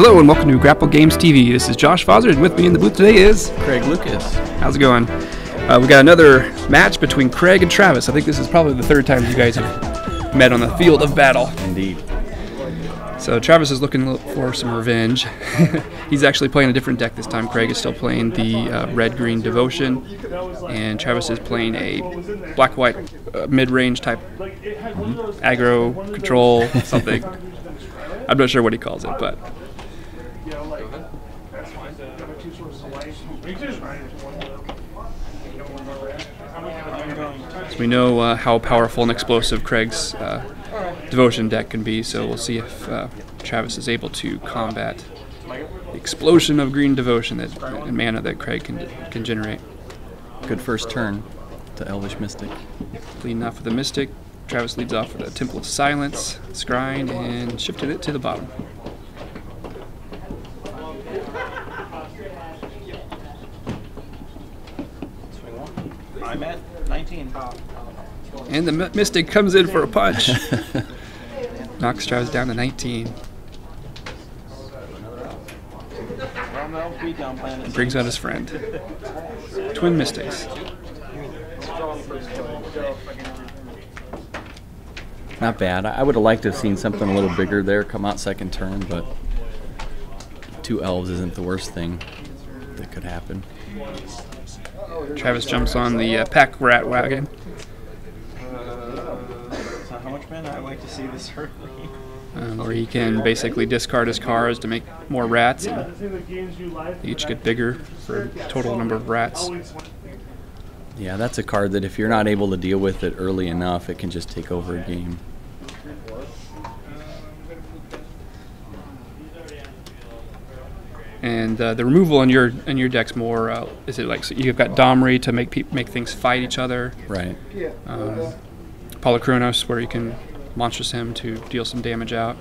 Hello and welcome to Grapple Games TV. This is Josh Foster, and with me in the booth today is Craig Lucas. How's it going? We got another match between Craig and Travis. I think this is probably the third time you guys have met on the field of battle. Indeed. So Travis is looking for some revenge. He's actually playing a different deck this time. Craig is still playing the red-green Devotion, and Travis is playing a black-white mid-range type aggro control something. I'm not sure what he calls it, but so we know how powerful and explosive Craig's Devotion deck can be, so we'll see if Travis is able to combat the explosion of green Devotion and mana that Craig can generate. Good first turn to Elvish Mystic. Leading off with the Mystic, Travis leads off with a Temple of Silence, Scrying, and shifted it to the bottom. I'm at 19. And the Mystic comes in for a punch. Knocks Travis down to 19. And brings out his friend. Twin Mystics. Not bad. I would have liked to have seen something a little bigger there come out second turn, but 2 elves isn't the worst thing that could happen. Travis jumps on the pack rat wagon. So how much mana I like to see this early? Where he can basically discard his cards to make more rats, and they each get bigger for a total number of rats. Yeah, that's a card that if you're not able to deal with it early enough, it can just take over a game. And the removal in your deck's more is it like, so you've got Domri to make things fight each other. Right. Polychronos, where you can monstrous him to deal some damage out.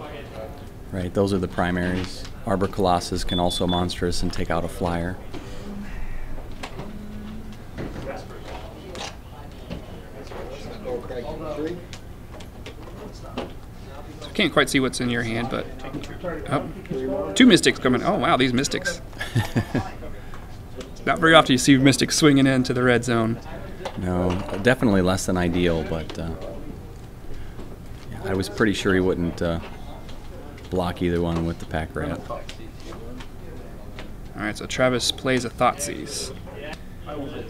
Right, those are the primaries. Arbor Colossus can also monstrous and take out a flyer. So I can't quite see what's in your hand, but oh, 2 Mystics coming. Oh wow, these Mystics. Not very often you see Mystics swinging into the red zone. No, definitely less than ideal, but yeah, I was pretty sure he wouldn't block either one with the pack rat. Alright, so Travis plays a Thoughtseize.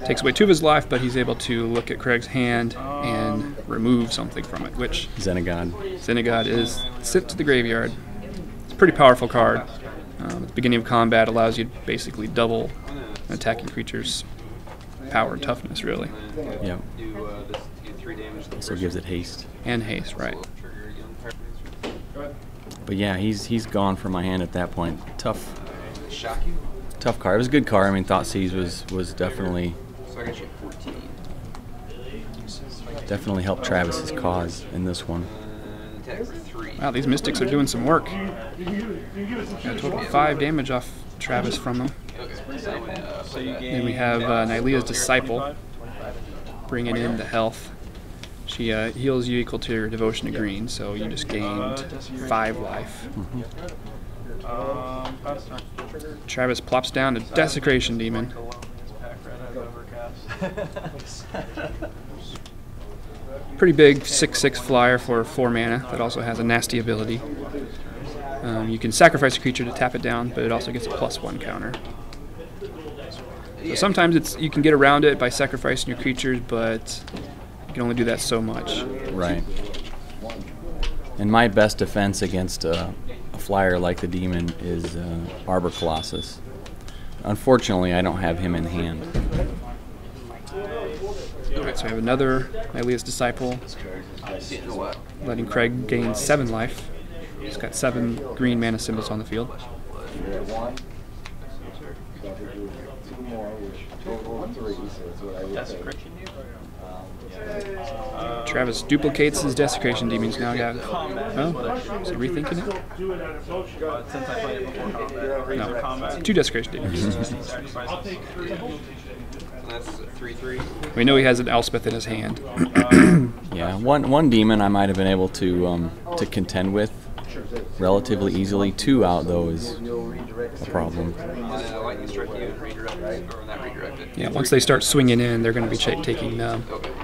Takes away 2 of his life, but he's able to look at Craig's hand and remove something from it, which Xenagod is sent to the graveyard. It's a pretty powerful card. At the beginning of combat, allows you to basically double an attacking creature's power and toughness, really. Yeah. Also gives it haste. And haste, right. But yeah, he's gone from my hand at that point. Tough card. It was a good card. I mean, Thoughtseize was definitely helped Travis's cause in this one. Wow, these Mystics are doing some work. Got a total of 5 damage off Travis from them. Then we have Nylea's Disciple, bringing in the health. She heals you equal to your Devotion to green, so you just gained 5 life. Travis plops down to Desecration Demon. Pretty big 6/6 flyer for 4 mana that also has a nasty ability. You can sacrifice a creature to tap it down, but it also gets a +1 counter. So sometimes you can get around it by sacrificing your creatures, but you can only do that so much. Right. And my best defense against a flyer like the demon is Arbor Colossus. Unfortunately, I don't have him in hand. Alright, so we have another Nylea's Disciple, letting Craig gain 7 life. He's got 7 green mana symbols on the field. Travis duplicates his Desecration Demons now. Oh, is he rethinking it? Since I played it before combat. No, 2 Desecration Demons. That's 3/3. We know he has an Elspeth in his hand. Yeah, one demon I might have been able to contend with. relatively easily. 2 out, though, is a problem. Yeah, once they start swinging in, they're going to be taking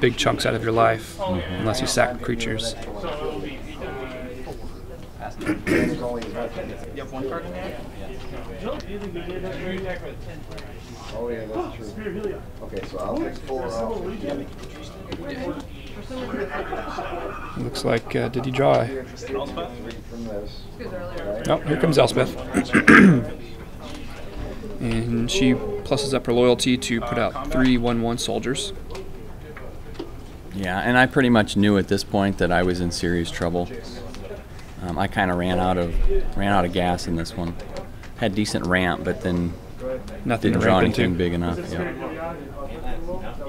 big chunks out of your life, unless you sack creatures. You have 1 card in there? Oh yeah, that's true. Okay, so I'll take 4 off. Looks like, did he draw? Elspeth? Oh, here comes Elspeth. And she pluses up her loyalty to put out 3 1/1 soldiers. Yeah, and I pretty much knew at this point that I was in serious trouble. I kind of ran out of gas in this one. Had decent ramp, but then didn't draw anything big enough. Yeah.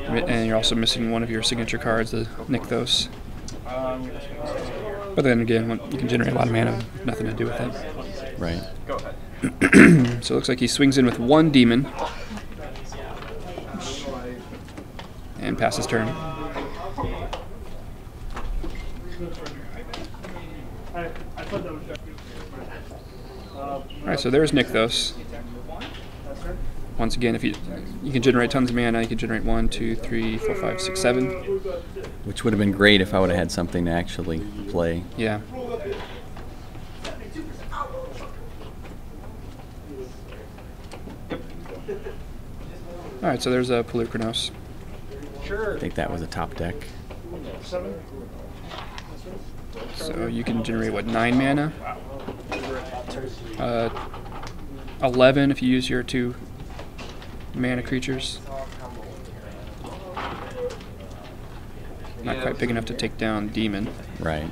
And you're also missing one of your signature cards, the Nykthos. But then again, you can generate a lot of mana, nothing to do with it. Right. Go ahead. So it looks like he swings in with 1 demon and passes turn. Alright, so there's Nykthos. Once again, if you can generate tons of mana, you can generate 1, 2, 3, 4, 5, 6, 7. Which would have been great if I would have had something to actually play. Yeah. Alright, so there's a Pelucranos. I think that was a top deck. So you can generate, what, 9 mana? 11 if you use your 2 mana creatures. Not quite big enough to take down Demon. Right.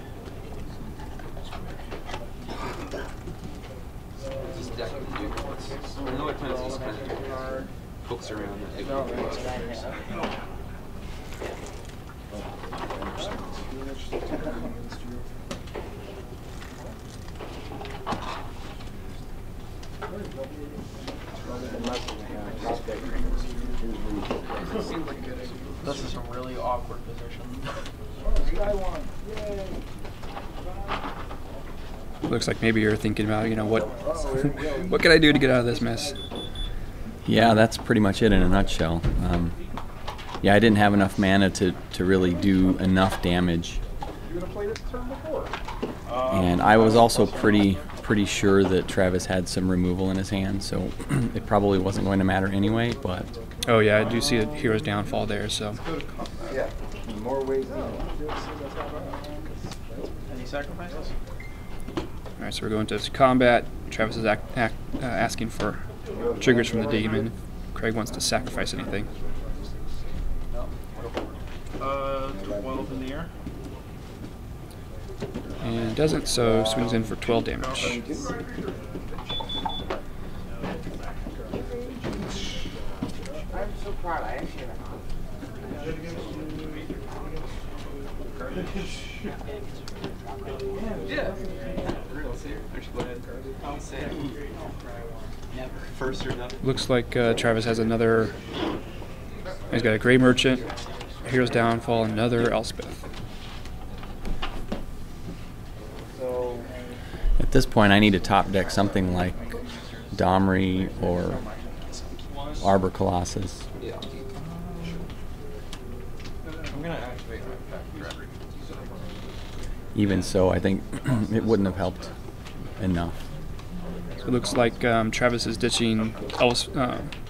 This is a really awkward position. Looks like maybe you're thinking about, you know, what what can I do to get out of this mess? Yeah, that's pretty much it in a nutshell. Yeah, I didn't have enough mana to really do enough damage. And I was also pretty sure that Travis had some removal in his hand, so it probably wasn't going to matter anyway, but... Oh yeah, I do see a Hero's Downfall there, so... Yeah, more ways than Any sacrifices? Alright, so we're going to combat. Travis is asking for triggers from the demon. Craig wants to sacrifice anything. 12 in the air. And doesn't, so swings in for 12 damage. I'm so proud. I actually have Looks like Travis has another. He's got a Grey Merchant, Hero's Downfall, another Elspeth. At this point, I need to top deck something like Domri or Arbor Colossus. I'm gonna activate my back. Even so, I think it wouldn't have helped enough. So it looks like Travis is ditching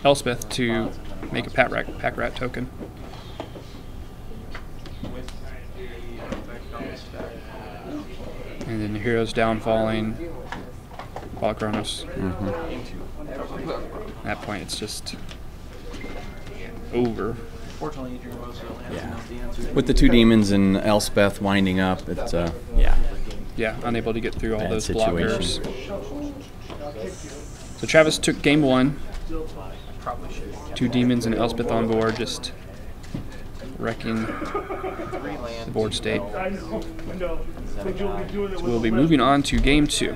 Elspeth to make a pack rat token. And then the Hero's Downfalling, Balakronos. At that point, it's just over. Fortunately, you drew most of the lands. Yeah. With the 2 demons and Elspeth winding up, it's yeah. Yeah, unable to get through all Bad those situation. blockers. So Travis took game 1. 2 demons and Elspeth on board, just wrecking the board state. So we'll be moving on to game 2.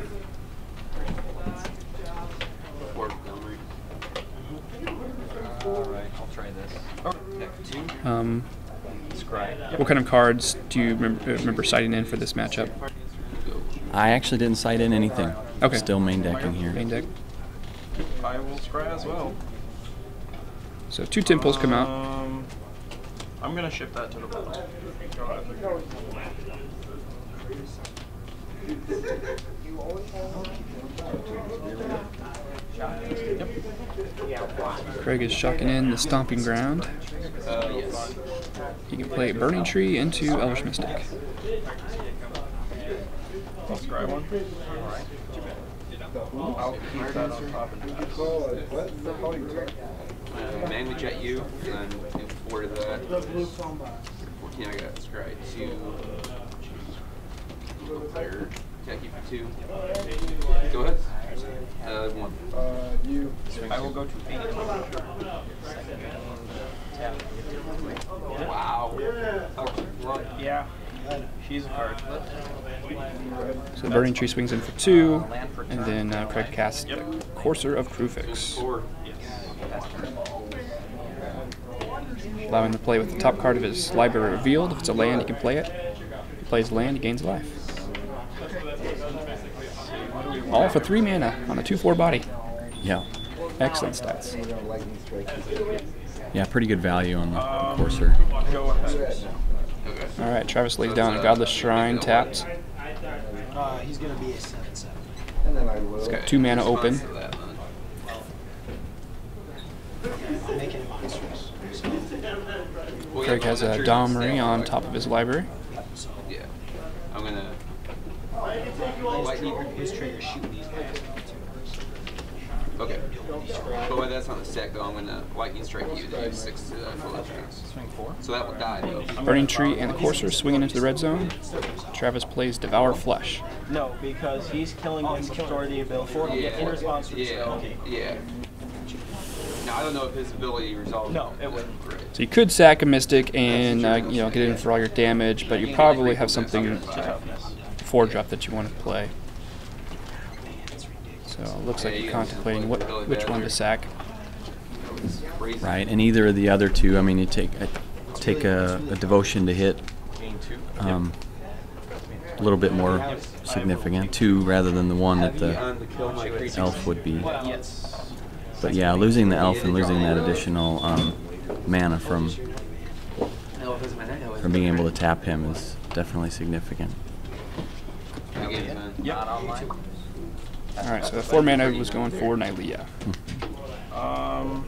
What kind of cards do you remember citing in for this matchup? I actually didn't sight in anything. Okay. Still main decking here. Main deck. I will scry as well. So 2 Temples come out. I'm gonna ship that to the bottom. Craig is shocking in the Stomping Ground. Yes. He can play Burning Tree into Elvish Mystic. I'll scry one. I'll keep that on top and pass. Manually jet you, and then do 4 to that. 14, I got scry 2. Player, attack you for 2. Go ahead. 1. I will go to 8. Wow. Yeah. She's a card. So the Burning Tree swings in for 2, and then Craig casts the Courser of Krufix, 4. allowing him to play with the top card of his library revealed. If it's a land, he can play it. If he plays land, he gains life. All for 3 mana on a 2/4 body. Yeah. Excellent stats. Yeah, pretty good value on the Courser. Go ahead. All right, Travis lays down a Godless Shrine tapped. He's going to be a 7/7. He's got 2 mana open. Making him monstrous. Craig has a Domri on top of his library. Yeah. I'm gonna. His trigger shoot these guys. Okay. But when that's on the stack, though, I'm gonna lightning strike you to use 6 to full attacks. Swing 4. So that will die, though. Burning Tree and the Courser swinging into the red zone. Travis plays Devour Flesh. No, because he's killing him before the ability. In response to the spell. Yeah. Now I don't know if his ability resolves. No, it wouldn't. Great. So you could sack a Mystic and get in for all your damage, but you probably have something 4-drop that you want to play. So it looks like you're contemplating which one to sack. Right, and either of the other two. I mean, you take a Devotion to hit. A little bit more significant, 2 rather than the 1 that the elf would be. But yeah, losing the elf and losing that additional mana from being able to tap him is definitely significant. All right, so the 4 mana was going for Nylea. I'm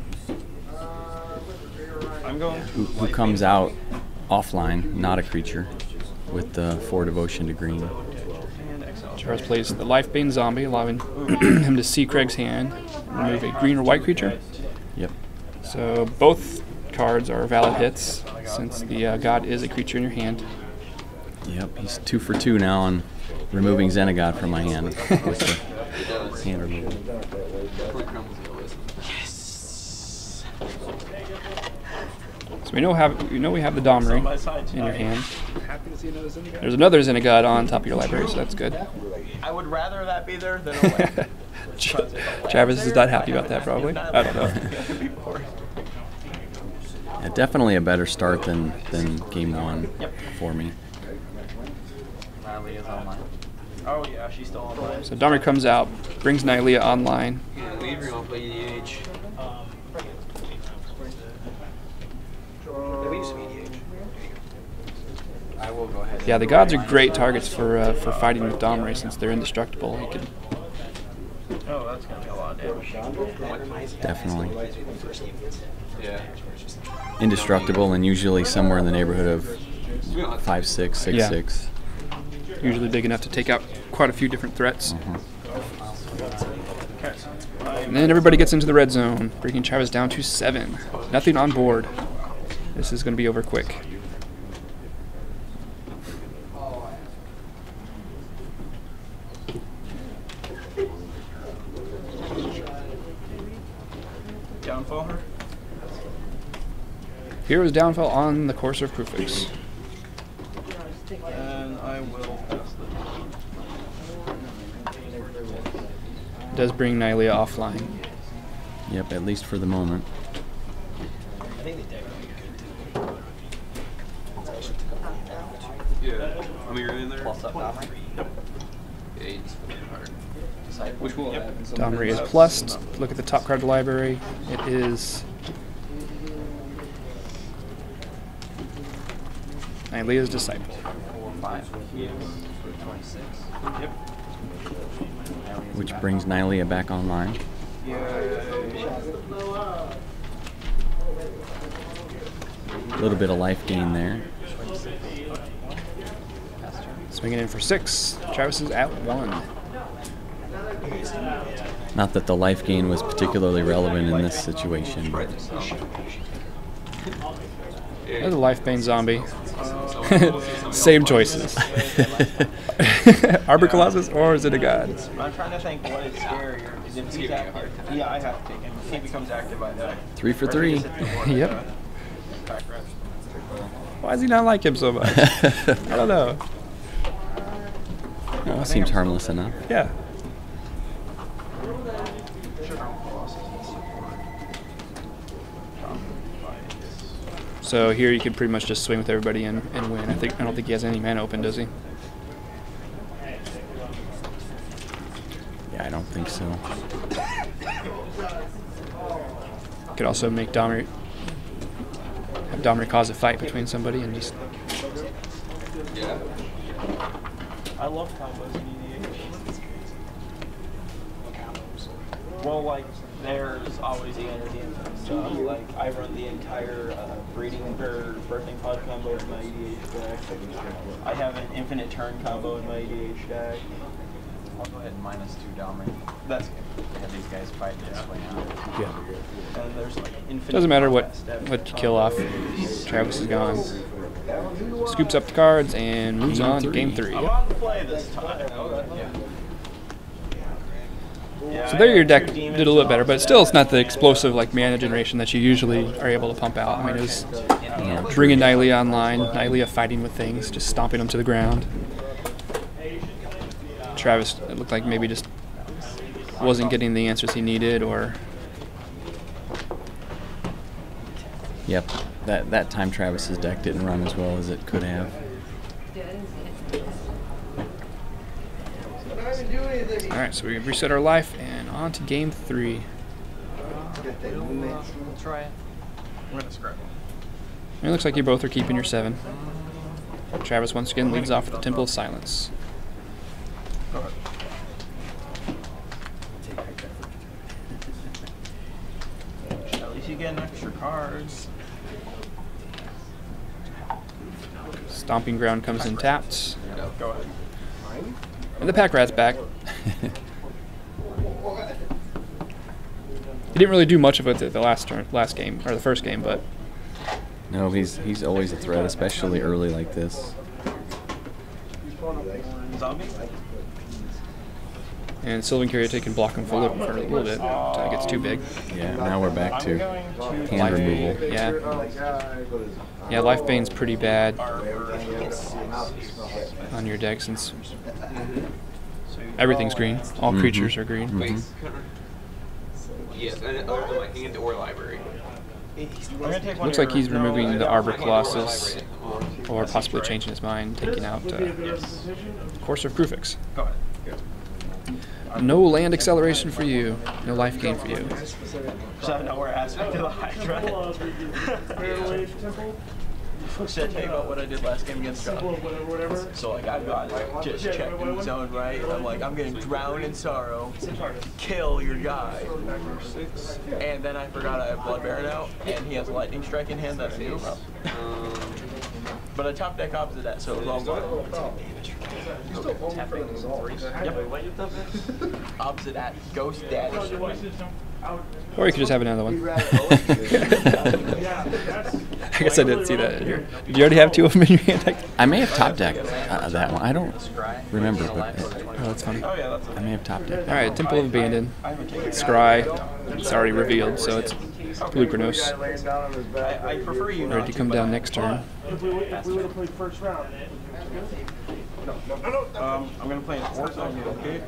going to Who comes out offline, not a creature, with the 4 Devotion to green. Charles plays the Lifebane Zombie, allowing him to see Craig's hand and remove a green or white creature. Yep. So both cards are valid hits, since the god is a creature in your hand. Yep, he's 2 for 2 now on removing Xenagod from my hand with the hand removal. So we know we have the Domri in your hand. There's another Xenagod on top of your library, so that's good. I would rather that be there than away. Travis is not happy about that, probably. I don't know. Yeah, definitely a better start than game 1 for me. Oh yeah, she's still online. So Domri comes out, brings Nylea online. I will go ahead. Yeah, the gods are great targets for fighting with Domri, since they're indestructible. You can. Oh, that's gonna be a lot of damage. Definitely. Yeah. Indestructible and usually somewhere in the neighborhood of 5/6, 6/6. Usually big enough to take out quite a few different threats. And then everybody gets into the red zone, bringing Travis down to 7. Nothing on board. This is going to be over quick. Downfall her? Hero's Downfall on the Courser of Krufix. And I will pass that. Does bring Nylea offline. Yep, at least for the moment. I think the deck would be good. Yeah. I mean, you're in there. Plus up Domri. Yeah, AIDS for the card. Which will Domri is plussed. Look at the top card of the library. It is Nylea's Disciple. 5. Yep. Which brings Nylea back online. A little bit of life gain there. Swinging in for 6. Travis is at 1. Not that the life gain was particularly relevant in this situation, but There's a life bane zombie. Same choices. Arbor Colossus or is it a god? I'm trying to think what is scarier. Is if he's active? Yeah, I have to take him. If he becomes active, I die. 3 for 3. Yep. Why does he not like him so much? I don't know. Oh, seems harmless enough. Yeah. So here you can pretty much just swing with everybody and win. I don't think he has any mana open, does he? Yeah, I don't think so. Could also make Domri cause a fight between somebody and just. Yeah. I love combos in EDH. Well, like, there's always the energy and stuff. Like, I run the entire breeding or birthing pod combo in my EDH deck. I have an infinite turn combo in my EDH deck. I'll go ahead and -2 Domri. That's good. Have these guys fight this way out. Yeah. And there's like infinite. Doesn't matter what step you kill off. Travis is gone. Scoops up the cards and moves on to game 3. I'm on the play this time. Yeah, So there your deck did a little bit better, but still it's not the explosive like mana generation that you usually are able to pump out. I mean, it was bringing Nylea online, Nylea fighting with things, just stomping them to the ground. Travis, it looked like maybe just wasn't getting the answers he needed, or Yep, that time Travis's deck didn't run as well as it could have. all right. So we reset our life and on to game 3. We'll try it. I'm gonna scrap. It looks like you both are keeping your 7. Travis once again leads off with the Temple of Silence. Go ahead. At least you get extra cards. Stomping Ground comes in tapped. Go ahead. And the Pack Rat's back. He didn't really do much of it the last game, or the first game, but No, he's always a threat, especially early like this. Zombie? and Sylvan Carrier can block him for a little bit until it gets too big. Yeah, now we're back to hand removal. Yeah. Yeah, Life Bane's pretty bad on your deck since everything's green. All creatures are green. Wait. Yes, and my hand or library. Looks like he's removing the Arbor Colossus, or possibly changing his mind, taking out Courser of Krufix. Go ahead. No land acceleration for you. No life gain for you. So I know where aspect of the Hydra. Should I tell you about what I did last game against John? So like I've got just checking zone right. I'm like, I'm gonna drown in sorrow, kill your guy. And then I forgot I have Blood Baron out, and he has a lightning strike in hand that I knew about. But I top deck opposite that, so it was all good. Yep. Opposite that, Ghost Daddy. Or you could just have another one. I guess I didn't see that in here. Did you already have two of them in your hand? I may have top decked that one. I don't remember, but Oh, that's funny. Oh yeah, that's I may have top decked. All right, Temple of Abandon. Scry. It's already revealed, so it's Lucranos. I prefer you Ready to come down next turn. If we would have played first round. I'm gonna play an Orzo Guildgate.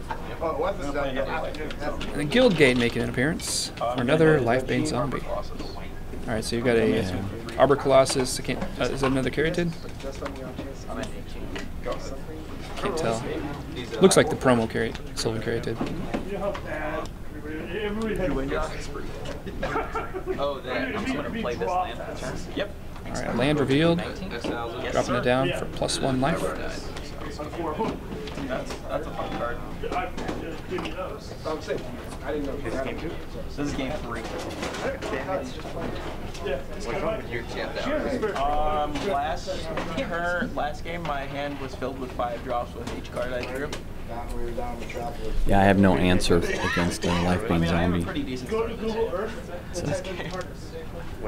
And the Guildgate making an appearance for another Life Bane zombie. All right, so you've got a Arbor Colossus. Is that another Caryatid? Can't tell. Looks like the promo Sylvan Caryatid. Oh, that. I'm just going to play this land for the turn. Yep. Alright, land revealed. Dropping it down for +1 life. That's a fun card. This is game 3. Last game my hand was filled with 5 drops with each card I drew. Yeah, I have no answer against a Lifebane Zombie.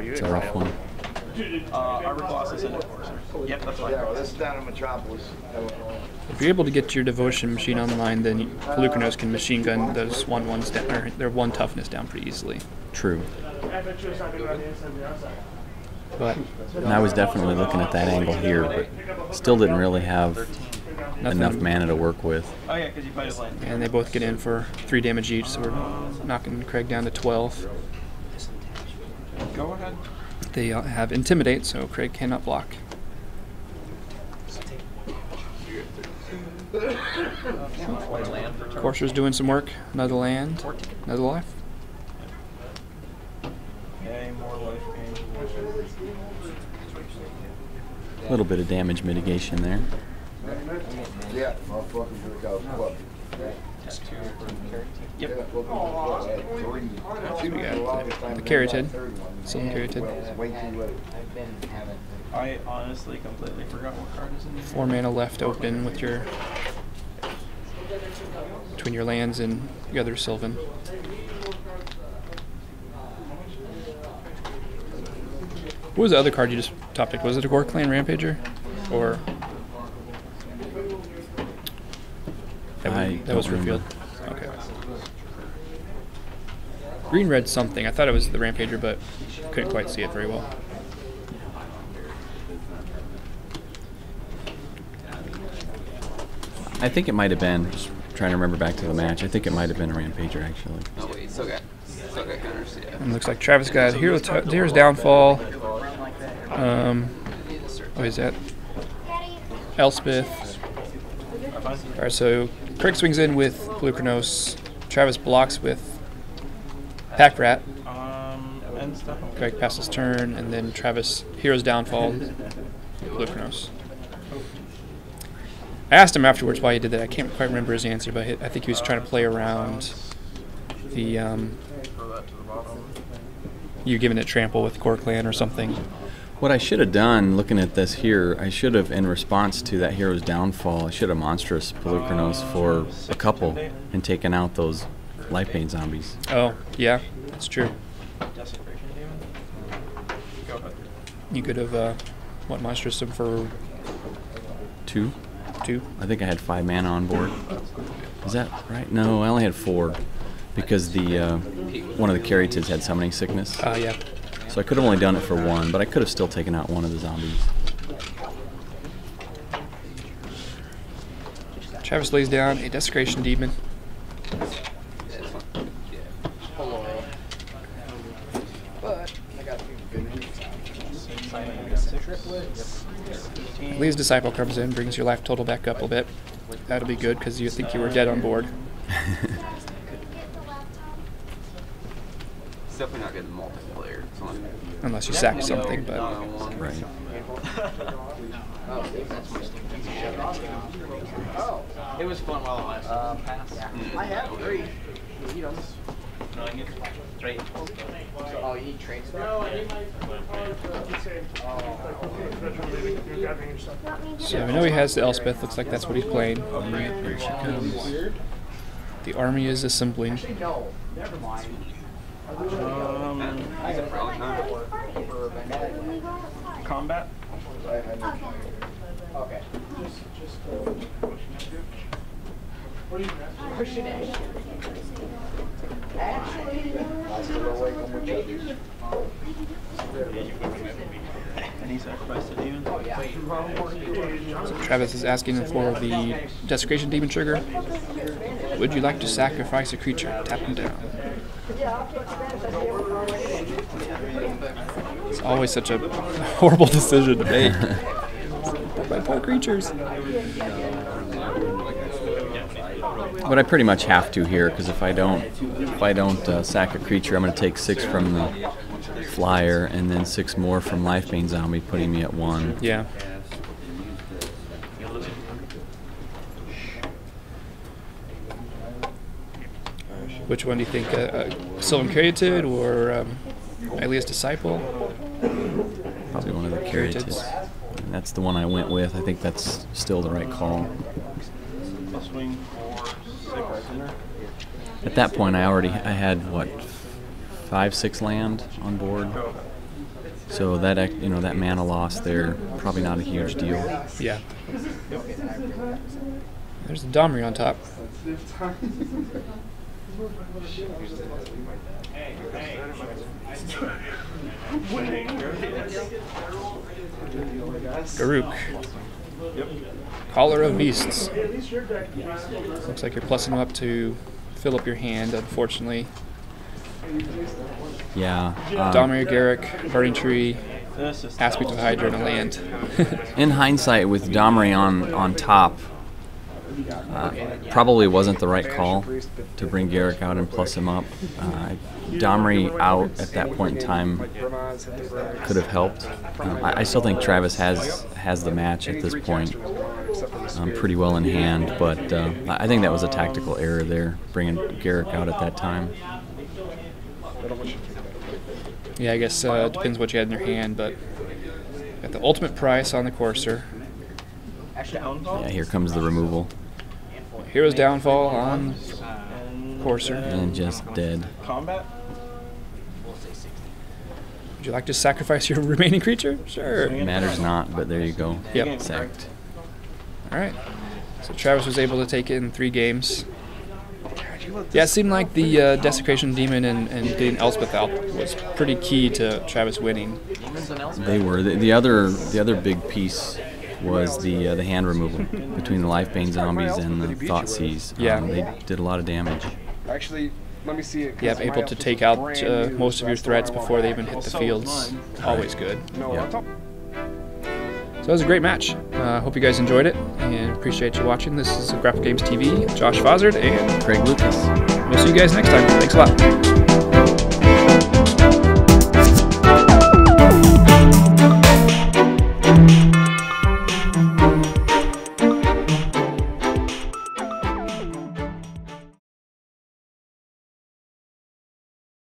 It's a rough one. Arbor Colossus and Enforcer. Yep, that's fine. Yeah, well, this is down in Metropolis. If you're able to get your Devotion machine online, then Pelucranos can machine gun those 1/1s down, or their 1 toughness down pretty easily. True. But And I was definitely looking at that angle here, but still didn't really have enough mana to work with. Oh yeah, because you played his land. and they both get in for 3 damage each, so we're knocking Craig down to 12. Go ahead. They have Intimidate, so Craig cannot block. Courser's doing some work. Another land. Another life. Okay, more life gain. A little bit of damage mitigation there. Yeah, motherfucker, here we go. What? Yep. The Caryatid. Sylvan Caryatid. I honestly completely forgot what card is in there. 4 mana left open with your between your lands and the other Sylvan. What was the other card you just top decked? Was it a Gore Clan Rampager? Or that was revealed. Okay. Green red something. I thought it was the Rampager, but couldn't quite see it very well. I think it might have been, just trying to remember back to the match, I think it might have been a Rampager actually. Oh wait, still got counters, yeah. And looks like Travis got Hero's Downfall. What is that? Elspeth. Alright, so Craig swings in with Pelucranos. Travis blocks with Pack Rat. And stuff. Craig passes turn, and then Travis Hero's Downfall. Pelucranos. I asked him afterwards why he did that. I can't quite remember his answer, but I think he was trying to play around the you giving it trample with Core Clan or something. What I should have done, looking at this here, I should have, in response to that Hero's Downfall, I should have Monstrous Pelucranos for a couple and taken out those Lifebane Zombies. Oh, yeah, that's true. Desecration Demon. Go ahead. You could have, what, Monstrous him for 2? 2? I think I had 5 mana on board. Is that right? No, I only had 4 because the one of the Caryatids had Summoning Sickness. Yeah. So I could have only done it for 1, but I could have still taken out one of the zombies. Travis lays down a Desecration Demon. Lee's Disciple comes in, brings your life total back up a bit. That'll be good because you think you were dead on board. It's definitely not good in multiplayer. Unless you sack something, but Right. It was fun while I was passed. I have 3. No, I get trade. Oh, you need trade stuff? No, I need my so we know he has the Elspeth. Looks like that's what he's playing. Here she comes. The army is assembling. No, never mind. Combat. Okay. And he sacrificed a demon. Oh, yeah. So Travis is asking for the Desecration Demon trigger. Would you like to sacrifice a creature? Tap him down. It's always such a horrible decision to make. My poor creatures. But I pretty much have to here, because if I don't sack a creature, I'm going to take 6 from the flyer and then 6 more from Lifebane Zombie, putting me at 1. Yeah. Which one do you think? Sylvan Caryatid or Alias Disciple? Probably one of the Caryatids. That's the one I went with. I think that's still the right call. At that point, I had what, 5-6 land on board. So that that mana loss there, probably not a huge deal. Yeah. There's the Domri on top. Garuk. Caller of Beasts. Looks like you're plussing them up to fill up your hand, unfortunately. Yeah. Domri, Garruk, Burning Tree, Aspect of Hydra, and a land. In hindsight, with Domri on top, probably wasn't the right call to bring Garruk out and plus him up. Domri out at that point in time could have helped. I still think Travis has the match at this point pretty well in hand, but I think that was a tactical error there, bringing Garruk out at that time. Yeah, I guess it depends what you had in your hand, but got the ultimate price on the Courser. Yeah, here comes the removal. Hero's Downfall on Courser. And just dead. Combat? Would you like to sacrifice your remaining creature? Sure. Matters not, but there you go. Yep. Sacked. All right. So Travis was able to take it in 3 games. Yeah, it seemed like the Desecration Demon and getting Elspeth out was pretty key to Travis winning. They were. The other big piece was the hand removal between the Lifebane Zombies and the Thoughtseize. Yeah. They did a lot of damage. Actually, let me see it. Yeah, able to take out most of your threats before they even hit the fields. Always good. Yeah. So it was a great match. Hope you guys enjoyed it and appreciate you watching. This is Grapple Games TV. Josh Fozzard and Craig Lucas. we'll see you guys next time. Thanks a lot.